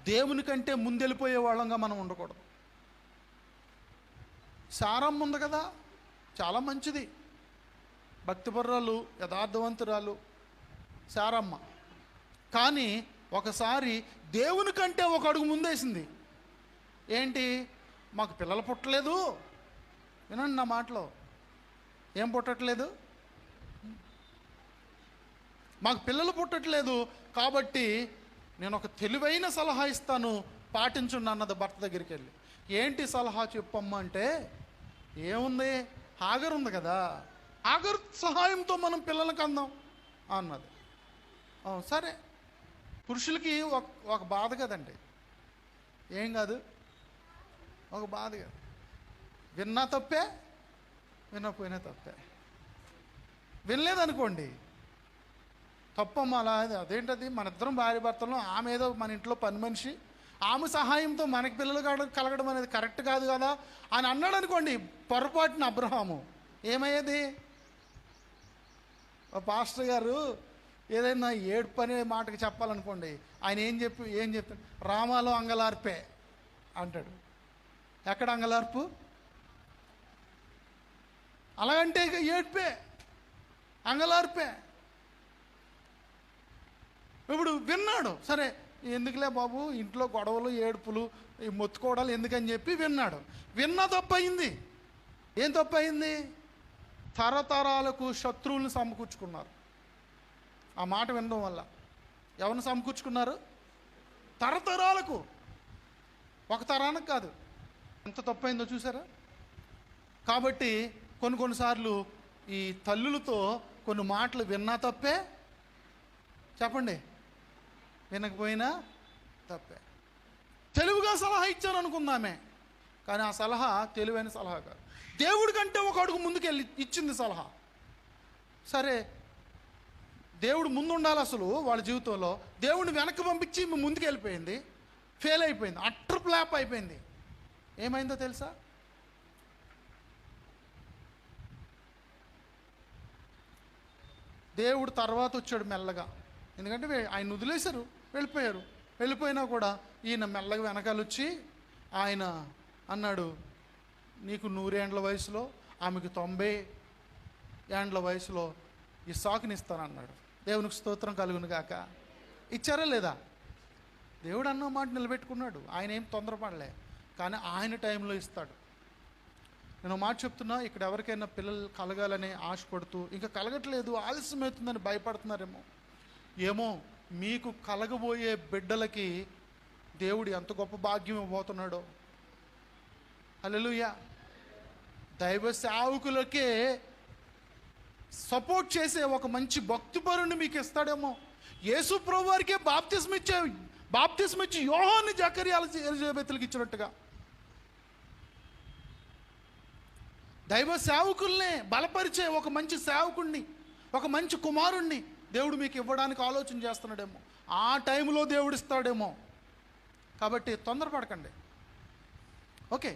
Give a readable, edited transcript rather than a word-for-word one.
దేవుని కంటే ముందెళ్ళిపోయే వాళ్ళంగా మనం ఉండకూడదు. సారమ్మ ఉంది కదా, చాలా మంచిది, భక్తిపరురాలు, యథార్థవంతురాలు సారమ్మ. కానీ ఒకసారి దేవుని కంటే ఒక అడుగు ముందేసింది. ఏంటి? మాకు పిల్లలు పుట్టలేదు. వినండి నా మాటలో, ఏం పుట్టట్లేదు? మాకు పిల్లలు పుట్టట్లేదు కాబట్టి నేను ఒక తెలివైన సలహా ఇస్తాను, పాటించుండి అన్నది భర్త దగ్గరికి వెళ్ళి. ఏంటి సలహా చెప్పమ్మా అంటే, ఏముంది, హాగర్ ఉంది కదా, హాగర్ సహాయంతో మనం పిల్లలకి అందాం అన్నది. సరే, పురుషులకి ఒక బాధ కదండి, ఏం కాదు, ఒక బాధ కాదు. విన్నా తప్పే, వినకపోయినా తప్పే. వినలేదనుకోండి తప్పమ్మ. అలా అదేంటది, మన ఇద్దరం భార్య భర్తలు, ఆమె ఏదో మన ఇంట్లో పని మనిషి, ఆమె సహాయంతో మనకి పిల్లలు కలగడం అనేది కరెక్ట్ కాదు కదా అని అన్నాడు అనుకోండి పొరపాటున అబ్రహాము, ఏమయ్యేది? పాస్టర్ గారు ఏదైనా ఏడుపు అనే మాటకి చెప్పాలనుకోండి, ఆయన ఏం చెప్తాడు? రామాలో అంగలార్పే అంటాడు. ఎక్కడ అంగలార్పు? అలాగంటే ఇక ఏడ్పే, అంగలార్పే. ఇప్పుడు విన్నాడు, సరే ఎందుకులే బాబు, ఇంట్లో గొడవలు ఏడుపులు ఈ మొత్తుకోవడాలు ఎందుకని చెప్పి విన్నాడు. విన్నా తప్పయింది. ఏం తప్పయింది? తరతరాలకు శత్రువులను సమకూర్చుకున్నారు. ఆ మాట వినడం వల్ల ఎవరిని సమకూర్చుకున్నారు? తరతరాలకు, ఒక తరానికి కాదు. ఎంత తప్పైందో చూసారా? కాబట్టి కొన్నిసార్లు ఈ తల్లులతో కొన్ని మాటలు విన్నా తప్పే, చెప్పండి, వినకపోయినా తప్పే. తెలివిగా సలహా ఇచ్చాను అనుకుందామే, కానీ ఆ సలహా తెలివైన సలహా కాదు. దేవుడి కంటే ఒక అడుగు ముందుకెళ్ళి ఇచ్చింది సలహా. సరే, దేవుడు ముందు ఉండాలి అసలు వాళ్ళ జీవితంలో. దేవుడిని వెనక్కి పంపించి ముందుకు వెళ్ళిపోయింది, ఫెయిల్ అయిపోయింది, అట్టర్ ఫ్లాప్ అయిపోయింది. ఏమైందో తెలుసా? దేవుడు తర్వాత వచ్చాడు మెల్లగా, ఎందుకంటే ఆయన వదిలేశారు, వెళ్ళిపోయినా కూడా ఈయన మెల్లగా వెనకాల వచ్చి ఆయన అన్నాడు, నీకు 100 ఏండ్ల వయసులో, ఆమెకు 90 ఏండ్ల వయసులో ఇస్సాకుని ఇస్తానన్నాడు. దేవునికి స్తోత్రం కలుగును గాక. ఇచ్చారా లేదా? దేవుడు అన్న మాట నిలబెట్టుకున్నాడు. ఆయన ఏం తొందరపడలే, కానీ ఆయన టైంలో ఇస్తాడు. నేను మాట చెప్తున్నా, ఇక్కడ ఎవరికైనా పిల్లలు కలగాలని ఆశపడుతూ ఇంకా కలగట్లేదు, ఆలస్యమవుతుందని భయపడుతున్నారేమో. ఏమో, మీకు కలగబోయే బిడ్డలకి దేవుడు ఎంత గొప్ప భాగ్యం ఇవ్వబోతున్నాడో. హల్లెలూయా. దైవ సేవకులకే సపోర్ట్ చేసే ఒక మంచి భక్తిపరుని మీకు ఇస్తాడేమో. యేసు ప్రభు వారికే బాప్తిస్మ ఇచ్చి యోహాను జకర్యాలు ఎలిజబెతులకు ఇచ్చినట్టుగా దైవ సేవకుల్నే బలపరిచే ఒక మంచి సేవకుణ్ణి, ఒక మంచి కుమారుణ్ణి దేవుడు మీకు ఇవ్వడానికి ఆలోచన చేస్తున్నాడేమో. ఆ టైంలో దేవుడు ఇస్తాడేమో. కాబట్టి తొందరపడకండి. ఓకే.